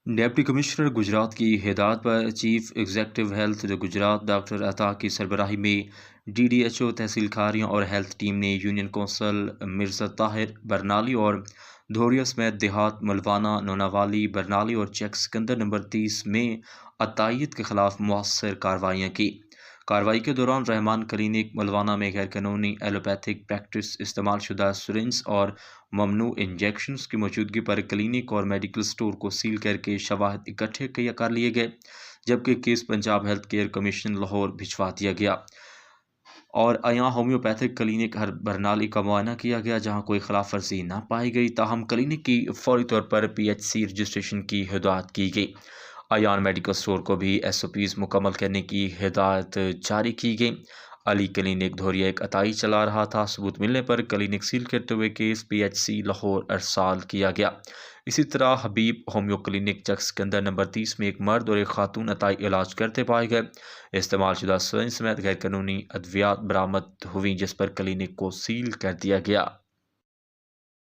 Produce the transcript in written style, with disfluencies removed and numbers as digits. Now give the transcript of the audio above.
Deputy commissioner Gujrat کی ہدایت پر chief executive health Gujrat doctor Ata کی سربراہی میں ڈی ڈی ایچ او تحصیل کاریوں اور ہیلتھ ٹیم نے یونین کونسل مرزا طاہر برنالی اور دھوریہ سمیت دیہات ملوانہ نوناوالی برنالی اور چیک سکندر نمبر 30 میں عطائیت کے خلاف مؤثر کارروائیاں کی۔ کارروائی کے دوران رحمان کلینک ملوانہ میں غیر قانونی ایلوپیتھک پریکٹس، استعمال شدہ سرنجز اور ممنوع انجیکشنز کی موجودگی پر کلینک اور میڈیکل سٹور کو سیل کر کے شواہد اکٹھے کر لیے گئے، جبکہ case Punjab health care commission Lahore بھجوا دیا گیا اور یہاں ہومیوپیتھک کلینک ہر برنالی کا معائنہ کیا گیا، جہاں کوئی خلاف ورزی نہ پائی گئی، تاہم کلینک کی فوری طور پر پی ایچ سی رجسٹریشن کی ہدایت کی گئی۔ ایان میڈیکل سٹور کو بھی ایس او پیز مکمل کرنے کی ہدایت جاری کی گئی۔ علی کلینک دھوریہ ایک عطائی چلا رہا تھا، ثبوت ملنے پر کلینک سیل کرتے ہوئے case P H C Lahore ارسال کیا گیا۔ اسی طرح حبیب ہومیو کلینک چک سکندر نمبر 30 میں ایک مرد اور ایک خاتون عطائی علاج کرتے پائے گئے۔ استعمال شدہ سرنج سمیت غیر قانونی ادویات برآمد ہوئیں، جس پر کلینک کو سیل کر دیا گیا۔